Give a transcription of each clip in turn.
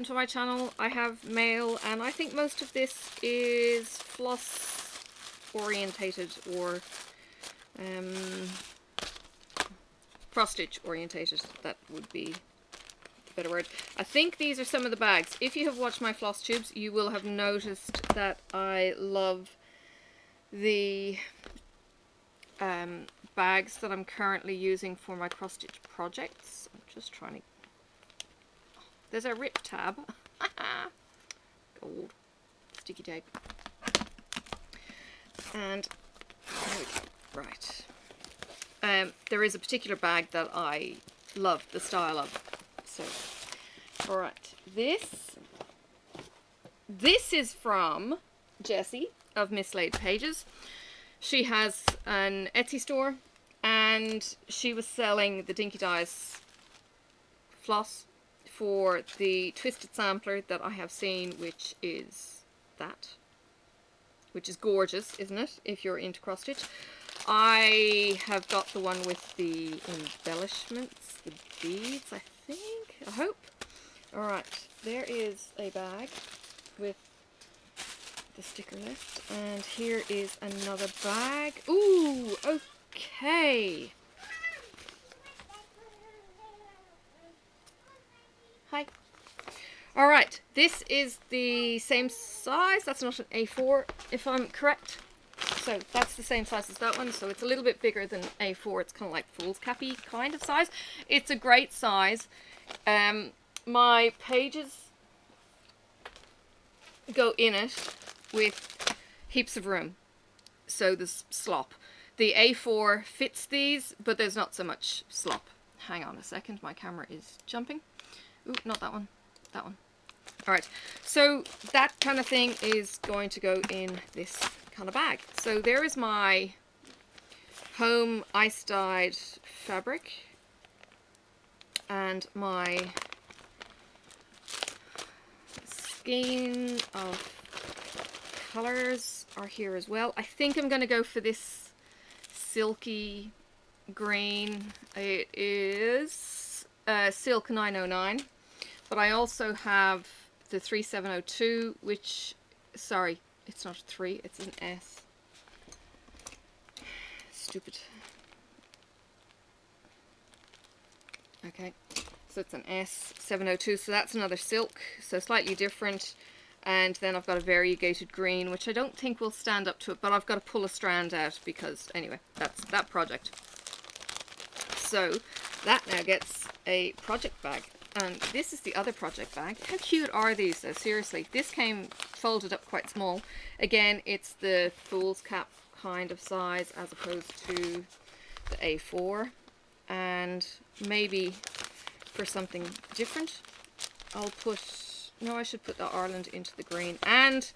welcome to my channel. I have mail, and I think most of this is floss orientated or cross stitch orientated. That would be the better word. I think these are some of the bags. If you have watched my floss tubes, you will have noticed that I love the bags that I'm currently using for my cross stitch projects. I'm just trying to... There's a rip tab. Gold. Sticky tape. And there we go. Right. There is a particular bag that I love the style of. So, alright. This is from Jessie of Mislaid Pages. She has an Etsy store, and she was selling the Dinky Dies floss for the twisted sampler that I have seen, which is that. Which is gorgeous, isn't it, if you're into cross stitch. I have got the one with the embellishments, the beads, I think, I hope. Alright, there is a bag with the sticker left, and here is another bag. Ooh, okay. Hi. Alright, this is the same size. That's not an A4, if I'm correct. So that's the same size as that one, so it's a little bit bigger than A4. It's kind of like fool's cappy kind of size. It's a great size. My pages go in it with heaps of room, so there's slop. The A4 fits these, but there's not so much slop. Hang on a second, my camera is jumping. Ooh, not that one, that one. Alright, so that kind of thing is going to go in this kind of bag. So there is my home ice dyed fabric, and my skein of colours are here as well. I think I'm going to go for this silky green. It is Silk 909, but I also have the 3702, which, sorry, it's not a 3, it's an S. Stupid. Okay, so it's an S702, so that's another silk, so slightly different. And then I've got a variegated green, which I don't think will stand up to it, but I've got to pull a strand out because, anyway, that's that project. So that now gets a project bag. And this is the other project bag. How cute are these though? Seriously, this came folded up quite small. Again, it's the fool's cap kind of size as opposed to the A4. And maybe for something different, I'll put... No, I should put the Ireland into the green. And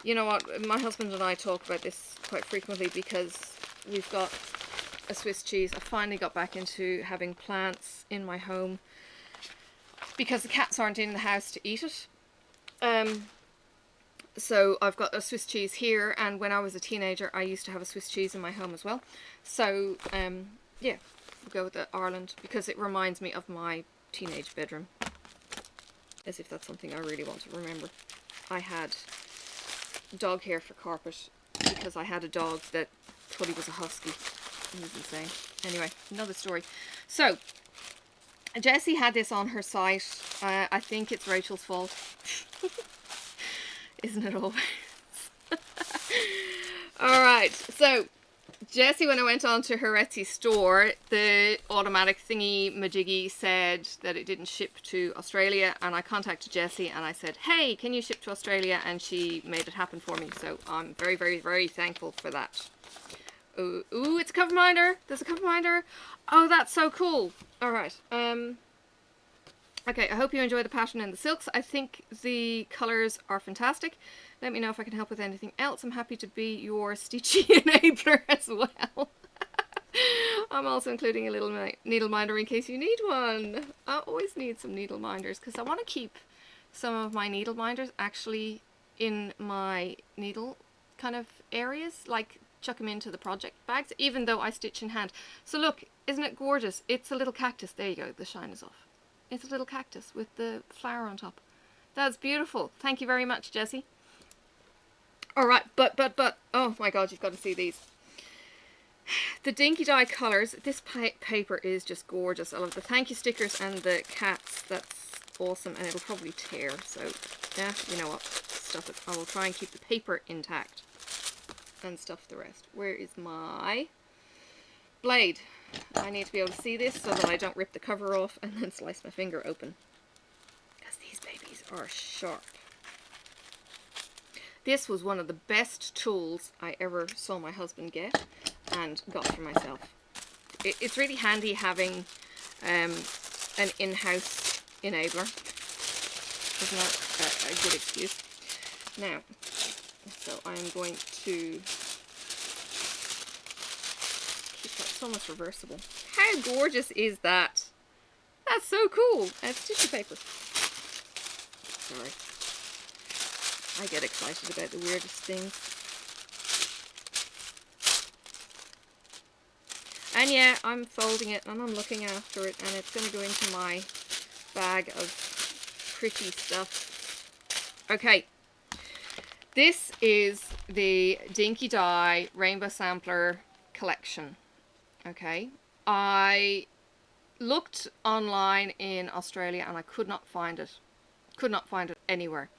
you know what? My husband and I talk about this quite frequently because we've got a Swiss cheese. I finally got back into having plants in my home because the cats aren't in the house to eat it. So I've got a Swiss cheese here, and when I was a teenager I used to have a Swiss cheese in my home as well. So yeah, we'll go with the Ireland because it reminds me of my teenage bedroom. As if that's something I really want to remember. I had dog hair for carpet because I had a dog that thought he was a husky. It was insane. Anyway, another story. So, Jessie had this on her site. I think it's Rachel's fault. Isn't it always? Alright, so Jessie, when I went on to her Etsy store, the automatic thingy majiggy said that it didn't ship to Australia, and I contacted Jessie and I said, hey, can you ship to Australia? And she made it happen for me, so I'm very, very, very thankful for that. Ooh, ooh, it's a cover minder. There's a cover minder. Oh, that's so cool. Alright, okay, I hope you enjoy the pattern and the silks. I think the colours are fantastic. Let me know if I can help with anything else. I'm happy to be your stitchy enabler as well. I'm also including a little needle minder in case you need one. I always need some needle minders because I want to keep some of my needle minders actually in my needle kind of areas, like chuck them into the project bags, even though I stitch in hand. So look, isn't it gorgeous? It's a little cactus. There you go, the shine is off. It's a little cactus with the flower on top. That's beautiful. Thank you very much, Jessie. Alright, but, oh my god, you've got to see these. The Dinky Dye colours. This paper is just gorgeous. I love the thank you stickers and the cats. That's awesome, and it'll probably tear. So, yeah, you know what? Stuff it. I will try and keep the paper intact and stuff the rest. Where is my blade? I need to be able to see this so that I don't rip the cover off and then slice my finger open. Because these babies are sharp. This was one of the best tools I ever saw my husband get and got for myself. It's really handy having an in-house enabler. Isn't that a good excuse? Now, so I'm going to keep that. It's almost reversible. How gorgeous is that? That's so cool. It's tissue paper. Sorry. I get excited about the weirdest things. And yeah, I'm folding it and I'm looking after it, and it's going to go into my bag of pretty stuff. Okay. This is the Dinky Dye Rainbow Sampler collection. Okay. I looked online in Australia and I could not find it. Could not find it anywhere.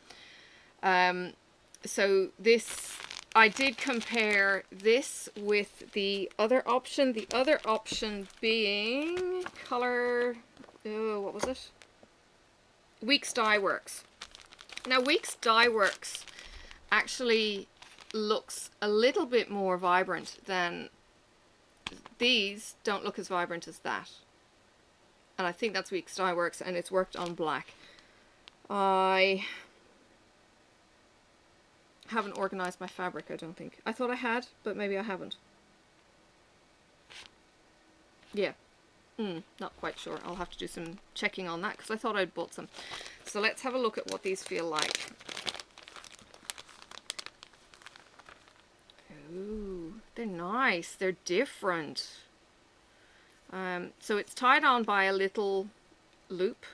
So this, I did compare this with the other option being color, oh, what was it? Weeks Dye Works. Now Weeks Dye Works actually looks a little bit more vibrant than these. Don't look as vibrant as that, and I think that's Weeks Dye Works, and it's worked on black. I haven't organized my fabric, I don't think. I thought I had, but maybe I haven't. Yeah. Not quite sure. I'll have to do some checking on that because I thought I'd bought some. So let's have a look at what these feel like. Ooh, they're nice. They're different. So it's tied on by a little loop.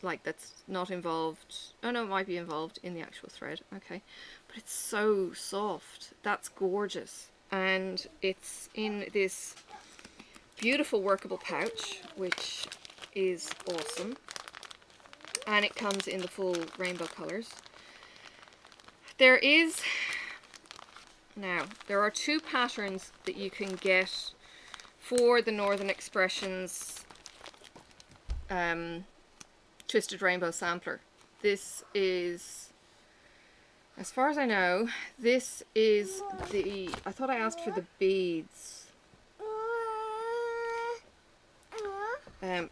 Like that's not involved. Oh no, it might be involved in the actual thread. Okay, but it's so soft. That's gorgeous, and it's in this beautiful workable pouch, which is awesome, and it comes in the full rainbow colors. There are two patterns that you can get for the Northern Expressions Twisted Rainbow Sampler. This is, as far as I know, this is the, I thought I asked for the beads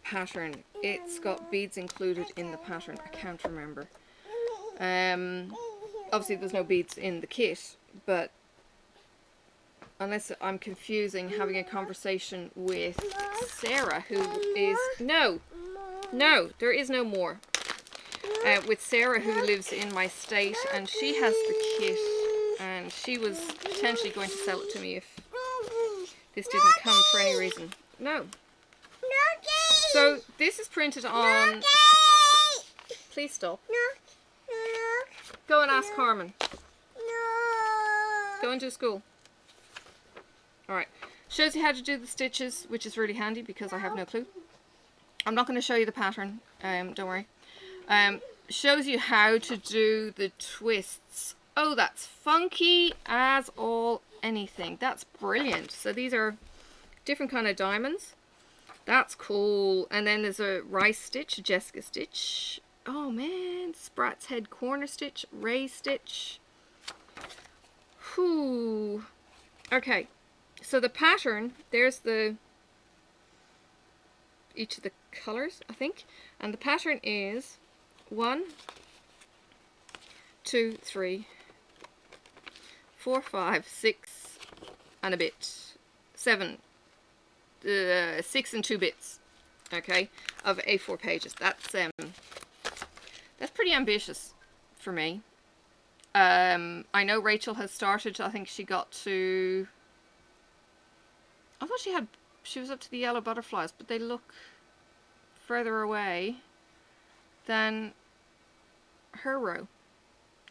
pattern. It's got beads included in the pattern. I can't remember. Obviously there's no beads in the kit, but unless I'm confusing having a conversation with Sarah, who is, no, there is no more. With Sarah, who lives in my state, and she has the kit, and she was potentially going to sell it to me if this didn't come for any reason. No. So this is printed on. Please stop. Go and ask Carmen. Go and do school. Alright. Shows you how to do the stitches, which is really handy because I have no clue. I'm not going to show you the pattern, don't worry. Shows you how to do the twists. Oh, that's funky as all anything. That's brilliant. So these are different kind of diamonds. That's cool. And then there's a rice stitch, a Jessica stitch. Oh man, Sprat's Head corner stitch, Ray stitch. Whew. Okay, so the pattern, there's each of the colors, I think, and the pattern is 1, 2, 3, 4, 5, 6 and a bit, 7, 6 and 2 bits, okay, of A4 pages. That's pretty ambitious for me. I know Rachel has started. I think she got to, I thought she was up to the yellow butterflies, but they look further away than her row.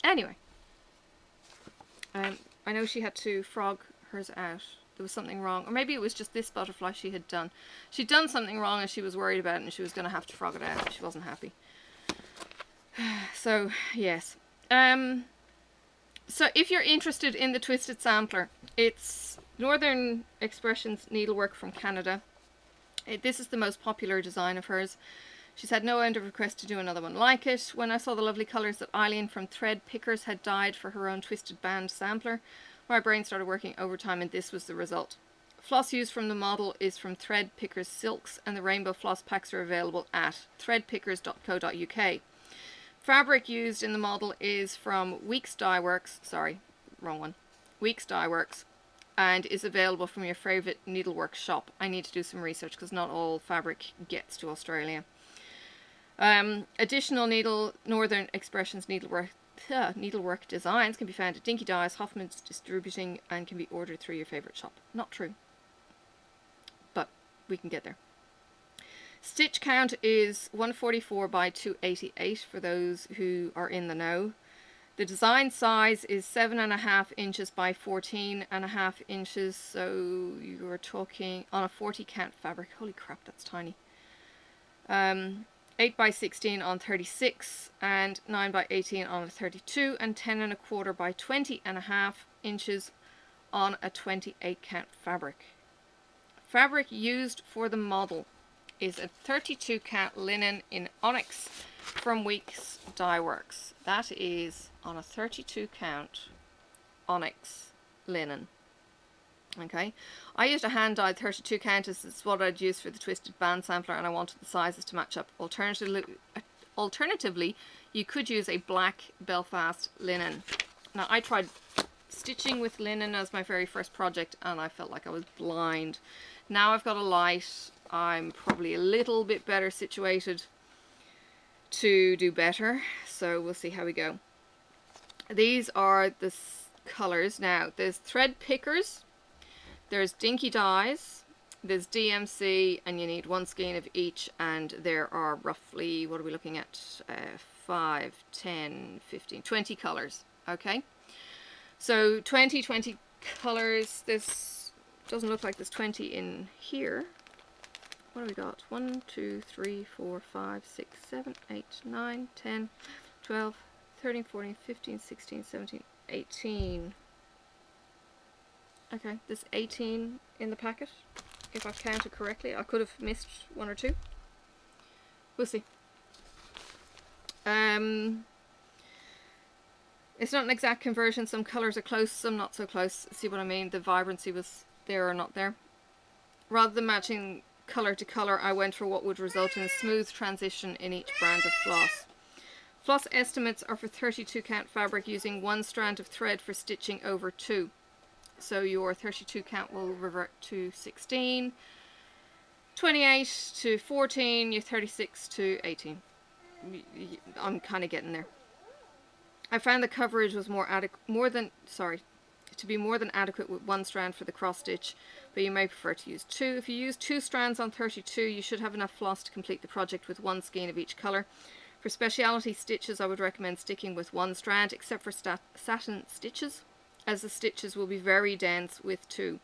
Anyway, I know she had to frog hers out. There was something wrong, or maybe it was just this butterfly she had done. She'd done something wrong and she was worried about it, and she was going to have to frog it out. She wasn't happy. So yes. So if you're interested in the Twisted Sampler, it's Northern Expressions needlework from Canada. This is the most popular design of hers. She's had no end of requests to do another one like it. When I saw the lovely colours that Eileen from Thread Pickers had dyed for her own Twisted Band sampler, my brain started working overtime, and this was the result. Floss used from the model is from Thread Pickers Silks, and the rainbow floss packs are available at threadpickers.co.uk. Fabric used in the model is from Weeks Dye Works, sorry, wrong one, Weeks Dye Works, and is available from your favourite needlework shop. I need to do some research because not all fabric gets to Australia. Additional Northern Expressions needlework designs can be found at Dinky Dyes, Hoffman's Distributing, and can be ordered through your favourite shop. Not true, but we can get there. Stitch count is 144 by 288 for those who are in the know. The design size is 7.5 inches by 14.5 inches, so you're talking on a 40 count fabric. Holy crap, that's tiny. 8 by 16 on 36, and 9 by 18 on a 32, and 10.25 by 20.5 inches on a 28 count fabric. Fabric used for the model is a 32 count linen in onyx from Weeks Dye Works. That is on a 32 count onyx linen. Okay, I used a hand dyed 32 count as it's what I'd use for the Twisted Band sampler, and I wanted the sizes to match up. Alternatively, you could use a black Belfast linen. Now, I tried stitching with linen as my very first project, and I felt like I was blind. Now I've got a light, I'm probably a little bit better situated to do better, so we'll see how we go. These are the colours. Now, there's Thread Pickers, there's Dinky Dyes, there's DMC, and you need one skein of each, and there are roughly, what are we looking at, 5, 10, 15, 20 colours, okay? So 20 colours. This doesn't look like there's 20 in here. What have we got? 1, 2, 3, 4, 5, 6, 7, 8, 9, 10, 12, 13, 14, 15, 16, 17, 18. Okay, there's 18 in the packet, if I've counted correctly. I could have missed 1 or 2. We'll see. It's not an exact conversion. Some colours are close, some not so close. See what I mean? The vibrancy was there or not there. Rather than matching colour to colour, I went for what would result in a smooth transition in each brand of floss. Floss estimates are for 32 count fabric using 1 strand of thread for stitching over 2. So your 32 count will revert to 16, 28 to 14, your 36 to 18. I'm kind of getting there. I found the coverage was to be more than adequate with 1 strand for the cross stitch, but you may prefer to use 2. If you use 2 strands on 32, you should have enough floss to complete the project with 1 skein of each colour. For speciality stitches, I would recommend sticking with 1 strand, except for satin stitches, as the stitches will be very dense with 2.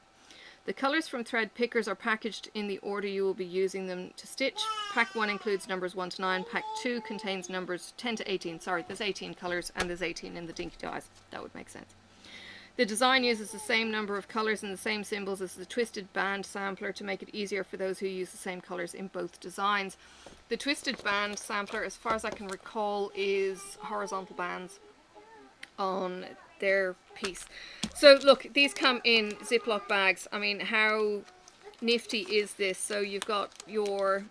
The colours from Thread Pickers are packaged in the order you will be using them to stitch. Pack 1 includes numbers 1 to 9. Pack 2 contains numbers 10 to 18. Sorry, there's 18 colours and there's 18 in the Dinky Dyes. That would make sense. The design uses the same number of colours and the same symbols as the Twisted Band sampler to make it easier for those who use the same colours in both designs. The Twisted Band sampler, as far as I can recall, is horizontal bands on their piece. So look, these come in Ziploc bags. I mean, how nifty is this? So you've got your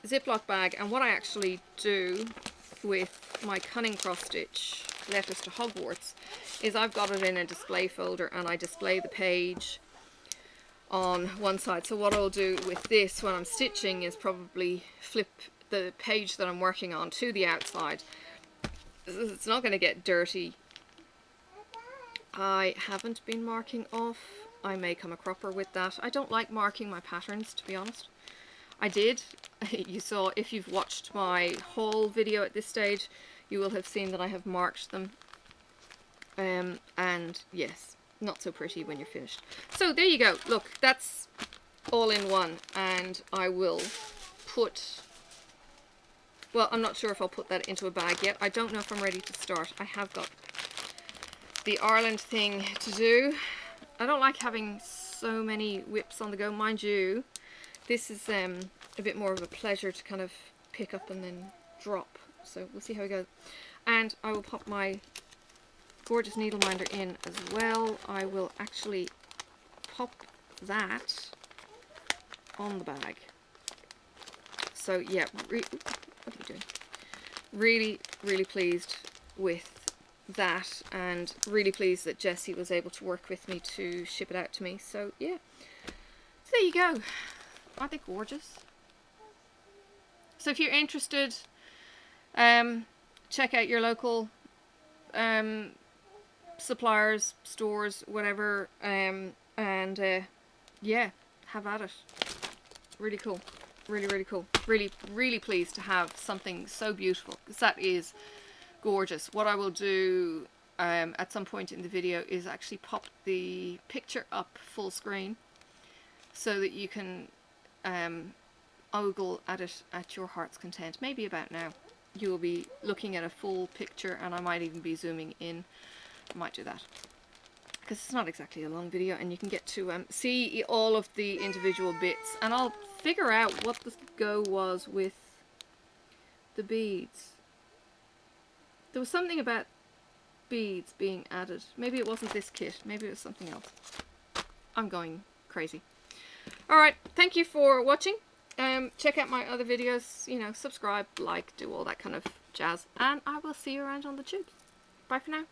Ziploc bag, and what I actually do with my cunning cross stitch Letters to Hogwarts is I've got it in a display folder, and I display the page on one side. So what I'll do with this when I'm stitching is probably flip the page that I'm working on to the outside. It's not going to get dirty. I haven't been marking off. I may come a cropper with that. I don't like marking my patterns, to be honest. I did. You saw, if you've watched my haul video at this stage, you will have seen that I have marked them. And yes, not so pretty when you're finished. So there you go. Look, that's all in one, and I will put, well, I'm not sure if I'll put that into a bag yet. I don't know if I'm ready to start. I have got the Ireland thing to do. I don't like having so many whips on the go. Mind you, this is a bit more of a pleasure to kind of pick up and then drop. So we'll see how it goes. And I will pop my gorgeous needle minder in as well. I will actually pop that on the bag. So yeah, what are you doing? Really, really pleased with that, and really pleased that Jessie was able to work with me to ship it out to me. So yeah, so there you go. Aren't they gorgeous? So if you're interested, check out your local suppliers, stores, whatever, and yeah, have at it. Really cool. Really, really cool. Really, really pleased to have something so beautiful, because that is gorgeous. What I will do at some point in the video is actually pop the picture up full screen so that you can ogle at it at your heart's content. Maybe about now you will be looking at a full picture, and I might even be zooming in. I might do that because it's not exactly a long video, and you can get to see all of the individual bits, and I'll figure out what the go was with the beads. There was something about beads being added. Maybe it wasn't this kit, maybe it was something else. I'm going crazy. Alright, thank you for watching. Check out my other videos, you know, subscribe, like, do all that kind of jazz, and I will see you around on the tubes. Bye for now.